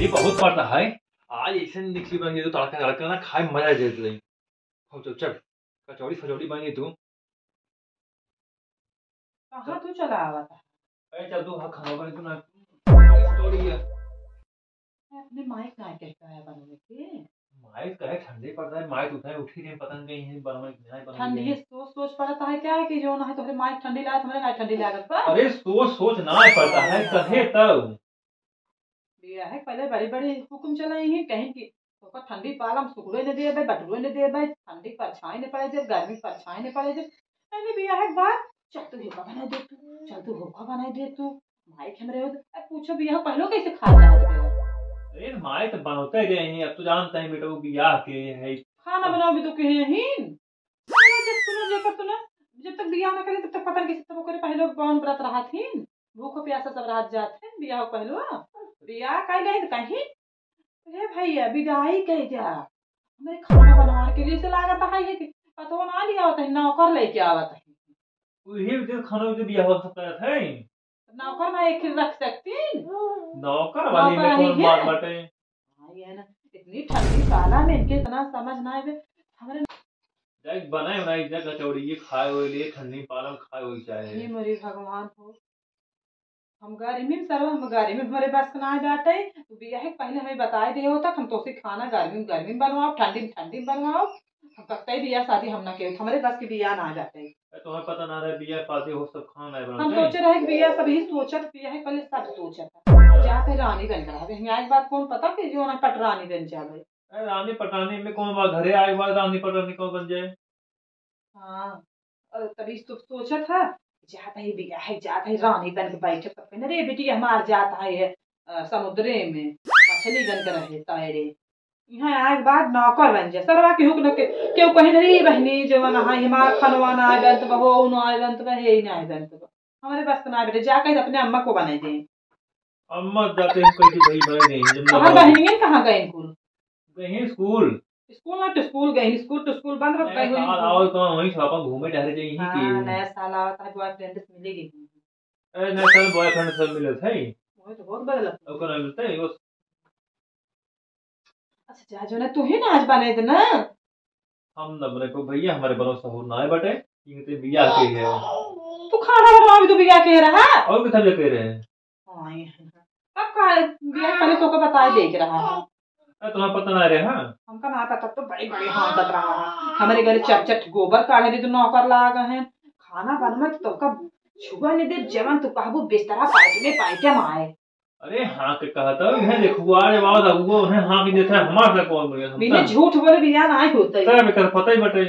ठंडी बहुत पड़ता है। आज ऐसे निकली बन गई तो तड़का तड़का ना खाए मजा दे दे। तो चल कचौड़ी फचौड़ी बन गई तू। कहाँ तू चला आवा था? अरे चल तू हाँ खाना बन तू ना फचौड़ी है। अपने माइक ना कहता है बनने के। माइक कहे ठंडी पड़ता है माइक उठाए उठी नहीं पता नहीं कहीं बनवा नहीं बन ठंडी गई। सोच सोच पड़ता है क्या है कि जो ना है तो माइक ठंडी लाया तुम्हारे ना ठंडी लागत पर। अरे सोच सोच ना पड़ता है कहे तब दिया है पहले बड़ी बड़ी हुक्म चलाई है कहीं की तो ठंडी पालम सुगड़े ने दिए भाई बटुए ने दिए भाई ठंडी परछाई ने पड़े दे गर्मी परछाई ने पड़े दे मैंने बिया है बात चल तू होका बना दे तू चल तू होका बना दे तू माइक हमरे हो पूछो बिया पहलो कैसे खा रहा है। अरे माइक बनते ही रहे अब तो जानते हैं बेटा वो बियाह के है। खाना बनाओ भी तो कहे नहीं जब सुनो जेकर सुनो जब तक बियाह ना करे तब तक पता नहीं कैसे तब करे पहले कौन व्रत रहा थी भूखो प्यासा सब रात जाते बियाह पहलो बियाह कहीं कहीं अरे भैया विदाई कह जा मेरे खाना बनवाने के लिए से लागत है ये कि पतो ना लिया होता है नौकर लेके आवत है वही जो खाना जो बियाह हो सकता है नौकर ना एक ही रख सकती नौकर वाली में कौन बात बाटे। हाँ ये ना इतनी ठंडी काला में इनके इतना समझ ना है हमारे जग बनाए बनाई जग कचौड़ी ये खाए हुए लिए ठंडी पालम खाए हुए चाहे ये मेरे भगवान हो हम गर्मी में सर्व हम गर्मी में हमारे बस ना जाते तो बिया है पहले हमें बताए दिए होता हम तो से खाना गर्मी में बनवाओ ठंडी में बनवाओ हम कहीं बिया शादी हम ना के हमारे बस की बिया ना जाते तुम्हें पता ना रहे बिया शादी हो सब खाना है हम सोच रहे कि बिया सभी सोचत बिया है पहले सब सोचत जाते रानी बन रहा है यहाँ एक बात कौन पता कि जो ना पटरानी बन जाए रानी पटानी में कौन बात घरे आए बाद रानी पटानी कौन बन जाए। हाँ तभी तो सोचा था जाता ही बिया है जाता है रानी बन के बैठे तब रे बेटी हमार जाता है समुद्रे में मछली बन कर रहे तैरे यहाँ आए बाद नौकर बन जाए सरवा के हुक न के क्यों कहे रे बहनी जो ना हमार खनवा ना आए बंत बहो न आए बंत बहे ना आए बंत हमारे बस ना बेटे जाकर अपने अम्मा को बना दे अम्मा जाते हैं कोई भाई बने नहीं हमार बहनियां कहाँ गए स्कूल गए स्कूल स्कूल ना तो स्कूल गए स्कूल तो स्कूल बंद रख गए आओ कौन वहीं छापा घूमे टहरे जाए यहीं की नया साल आता है बॉयफ्रेंड से मिलेगी अरे ना कल बॉयफ्रेंड से मिले थे वो तो बहुत बदल और कौन मिलते हैं वो अच्छा जा जो ना तू ही ना आज बने थे ना हम नबरे को भैया हमारे बनो सहूर ना है बटे ये तो बिया के है तू खाना बनवा भी तो बिया के रहा और भी सब कह रहे हैं अब का बिया पहले तो को बताए देख रहा है तुम्हें पता ना रहे हाँ हमका ना पता तो बड़े बड़े हाथ बत रहा है हमारे घर चट चट गोबर काढ़े भी तो नौकर लाग है खाना बनवा तो का छुआ ने दे जवन तू कहबो बिस्तरा पाइटे में आए अरे हाँ के कहता है देखो आज बात वो है हाँ की देता है हमारे से कौन बोले बिना झूठ बोले बिया ना होता है तब कर पता ही बटे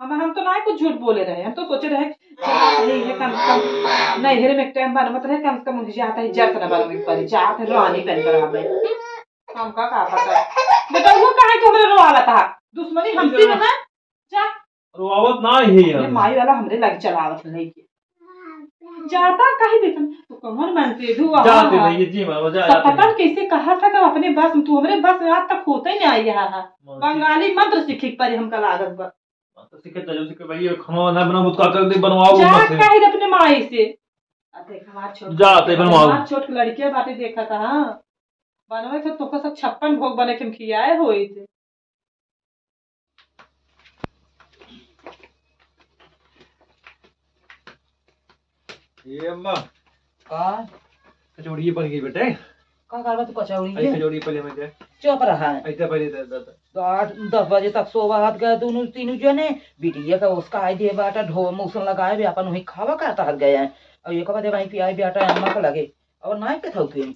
हम तो ना कुछ झूठ बोले रहे हम तो सोचे रहे नहीं है कम से कम नहीं हेरे में टाइम बन मत रहे कम से कम मुझे आता है जट ना बन पर जात रानी बन कर आवे हम का पता बेटा वो कहा कि हमरे रोवाला था दुश्मनी हमसे ना जा रोवावत ना ही है माई वाला हमरे लग चलावत नहीं के जाता कहीं देखन तो कमर मन से धुआ जाते भैया जी मां जा पता कैसे कहा था कि अपने बस तू हमरे बस में आज तक होता ही नहीं आई है बंगाली मंत्र सीखे पर हम कल आदत बस तो सीखे चलो सीखे भैया खाना ना बनाओ मुझको कर दे बनवाओ जा कहीं अपने माई से देख हमार छोट जाते बनवाओ हमार छोट लड़कियां बातें देखा था हां बनवे थे तो सब 56 भोग बने के खियाए होई थे ये अम्मा का कचौड़ी बन गई बेटे का करबा तो कचौड़ी है कचौड़ी पहले में दे चुप रहा है ऐसे पहले दे तो 8-10 बजे तक सोवा हाथ गए दोनों तीनों जने बिटिया का उसका आई दे बाटा ढो मौसम लगाए भी अपन वही खावा करता हट गए हैं और ये कबे भाई पियाई बेटा अम्मा को लगे और नाई के थौ के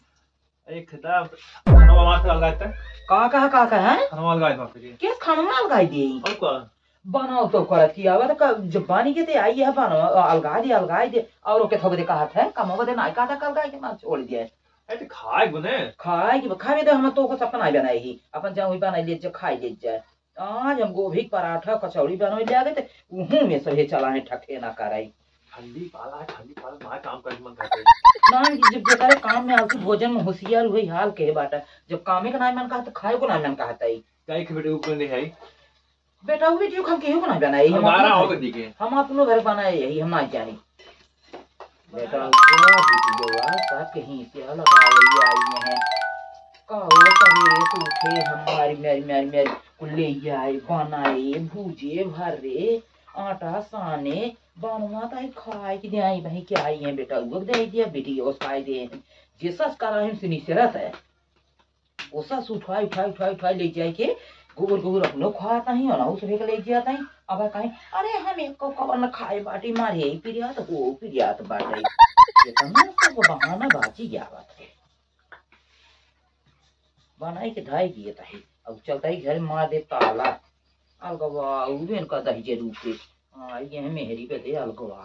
एक खता खाना मार लगाता का है खाना लगाए बाप रे किस खाना लगाई दी और का बनाओ तो करत की आवा तो जब बानी के ते आई है बनाओ अलगाई दे और ओके थोबे दे कहा था कम बदे नाई का था कल गाय के मार छोड़ दिया ऐसे खाए गुने खाए की खाए दे हम तो को सब बनाई बनाई अपन जाऊं बनाई ले जो खाई ले जाए आज हम गोभी पराठा कचौड़ी बनवे ले आ गए थे उहू में सहे चला है ठठे ना कराई ठंडी पाला मां काम कर मन करते ना जब बेचारे काम में आलतू भोजन में होशियार हुई हाल के बाटा जब कामे का नाम मन कहता खाए को नाम मन कहता ही गाय के बेटे ऊपर नहीं है बेटा वो वीडियो हम केहू को ना बनाई हमारा हो के दिखे हम अपनो घर बनाए यही हम ना जानी बेटा वो वीडियो आ सब कहीं से लगावली आई है का हो सूखे हमारी मेरी मेरी मेरी कुल्ले आए बनाए भूजे भरे आटा साने बनवा ताई खाए कि आई भाई क्या आई है बेटा वो दे दिया बेटी उस खाए दे जैसा करा है सुनी से रहता है ओसा उठाई उठाई उठाई उठाई ले जाए के गोबर गोबर अपनो खाता ही ना उस रे के ले जाता है अब कहीं अरे हम एक को कबर न खाए बाटी मारे पिरियात हो पिरियात बाटे ये तमाम सब बहाना बाजी क्या बात है बनाई के ढाई दिए ताही अब चलता ही घर मार दे ताला अलगवा उबेन का दही जरूर के ये मेहरी पे दे अलगवा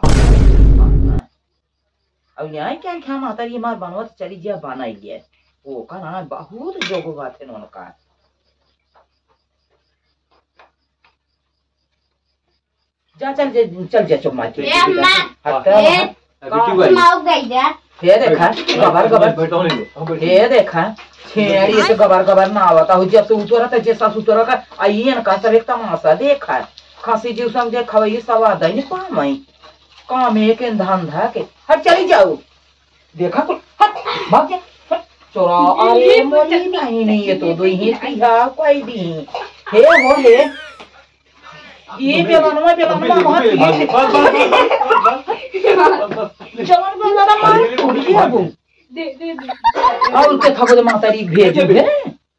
अब यहाँ क्या क्या माता ये मार बनवा तो चली जा बनाई लिया वो का ना बहुत जोगो बात है उनका जा चल जा चुप मार ये देखा गबर गबर ये देखा छेड़ी से गबर गबर ना आवता हो जब से उतरा था जैसा उतरा का आइए ना का सब एक तमाशा देखा खांसी जीव समझे खवई सवाद नहीं पामई काम एक धंधा के हट चली जाओ देखा कुछ हट भाग जा चोरा अरे मोरी नहीं ये तो दो ही पिया कोई भी हे हो ले ये बेलनवा बहुत चलन बनाना मार कुड़िया बू दे और के खबर मातारी भेजो है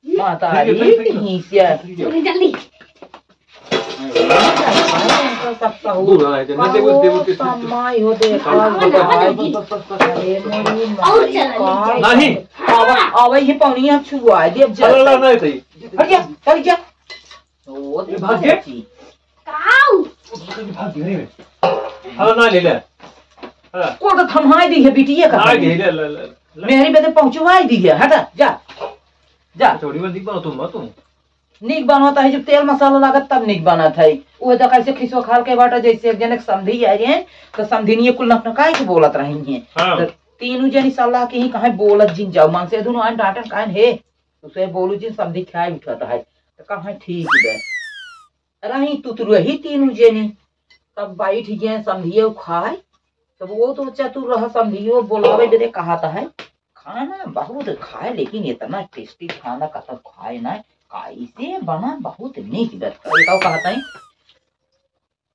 मातारी नहीं से जल्दी सब सहू समय हो दे नहीं आवे ये पौनिया छुआ दे चल नहीं थी हट जा चल जा ओ दे भाग जा काऊ भाग घरे में हला ना ले ले को तो थमाई दी है बिटिया का आ गई ले मेरी बेटे पहुंचवाई दी है हटा जा जा थोड़ी बंदी बनो तुम निक बनता है जब तेल मसाला लागत तब निक बना था वो तो कैसे खिसो खाल के बाटा जैसे एक जन समधी आ रहे तो समधिनी कुल नकाय के बोलत रही है तो तीनों जनी सलाह के ही कहां बोलत जिन जाओ मन से दोनों आन डांटन कान है उसे बोलू जिन समधी खाए उठता है तो कहां ठीक है रही तुतरु ही तीनों जनी तब बैठ गए समधिए खाए तब वो तो चतुर रहा समधियो बोलावे बेटे कहा है खाना बहुत खाए लेकिन इतना टेस्टी खाना कतब खाए ना कैसे बना बहुत नीक कहता है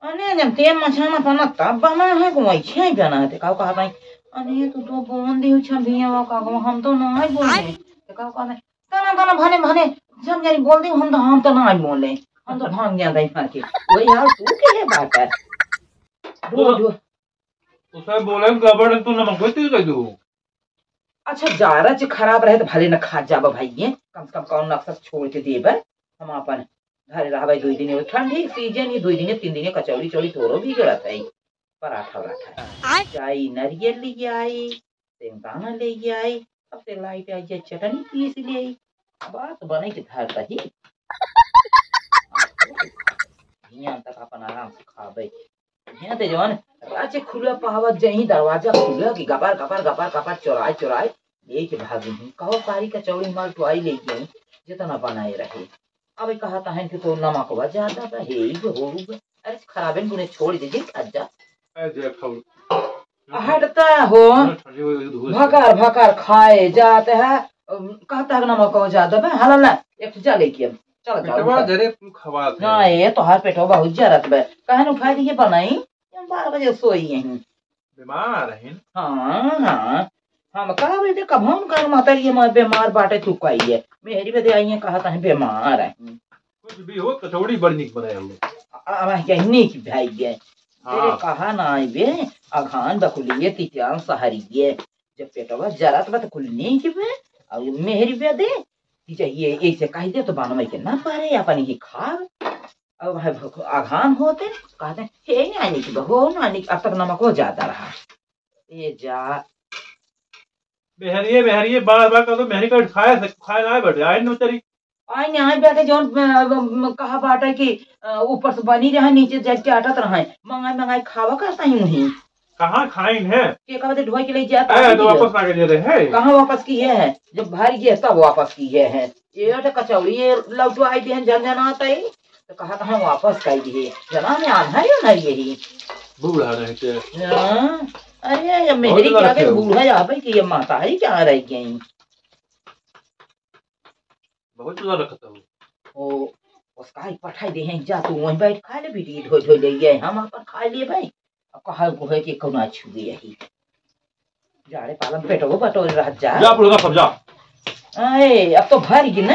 अने जब तेल मछाना बना तब बना है वैसे बना है कहता है अने तू तो बोल दी छबिया का हम तो नहीं बोले कहता है तना तना भने भने जब जानी बोल दी हम तो नहीं बोले हम तो भाग जाता है मार के वही हाल तू के है बात है उसे बोले गबड़ तू नमक होती कह दू अच्छा जारा च खराब रहे तो भले न खा जाबा भाई कम से कम कौन नक्शा छोड़ के देबे हम अपन घरे रहबे 2 दिन ठंडी सीजन ये 2 दिन 3 दिन कचौड़ी चौड़ी तोरो भी गलत है पराठा पराठा चाय नारियल ले आई तेंगाना ले आई अब से लाइट आई चटनी पीस ले आई बात बने के घर सही यहां तक अपन आराम से खाबे यहाँ ते जवान राजे खुला पावत जही दरवाजा खुला कि गपर गपर गपर गपर चोराए चोराए लेके भागी कहो सारी कचौड़ी माल टुआई लेके आई जितना बनाए रहे अब कहता है कि तो नमक वा ज्यादा है ही हो अरे खराबे गुने छोड़ दीजिए अज्जा हटता हो भकार भकार खाए जाते हैं कहता है नमक वा ज्यादा है हला ना एक जा लेके चल पेटवा जरे खवा ना ये तो हाथ पेटवा बहुत जरत बे कहन उठा दिए बनाई 12 बजे सोई यहीं बीमार है हां हम कहा बेटे कभौन कर मातरिए में बीमार बाटे तू कही है मेरी बेटे आई है कहता है बीमार है कुछ भी हो कचौड़ी बड़ी निक बनाए हो अब कहनी की भाई है तेरे कहा ना आई बे अघान बकुलिए तित्यान सहरिए जब पेटवा जरत बा तो कुलनी की बे और मेरी बेटे चाहिए ऐसे कह दे तो बनवे के ना पारे अपन ही खा अब आघान होते कहते हे नानी की बहू नानी अब तक नमक हो जाता रहा ये जा मेहरिए बार बार कर दो मेहरी का खाया ना बैठ आए न बेचारी आई नहीं आई बैठे जोन कहा बाटा कि ऊपर से बनी रहा नीचे जज के आटत रहा मंगाई मंगाई खावा करता ही नहीं कहाँ खाइन है के कहते ढोई के ले जाता है तो वापस ला के दे रहे हैं कहाँ वापस किए हैं जब भारी गए तब वापस किए हैं ये तो कचौड़ी ये लौटो आई थे जन जन आता है तो कहा था वापस कर दिए जना में आधा ही ना यही बूढ़ा रहे थे अरे ये मेरी क्या के बूढ़ा यहाँ पे कि ये माता ही क्या रह गई बहुत ज्यादा रखता हूँ ओ उसका ही पठाई दे हैं जा तू वहीं बैठ खा ले बेटी ढोई ढोई ले गए हम अपन खा लिए भाई अब कहा को है कि कौन छू गई यही जाड़े पालन पेटो बटोर रह जा जा पुड़गा सब जा अरे अब तो भर गई ना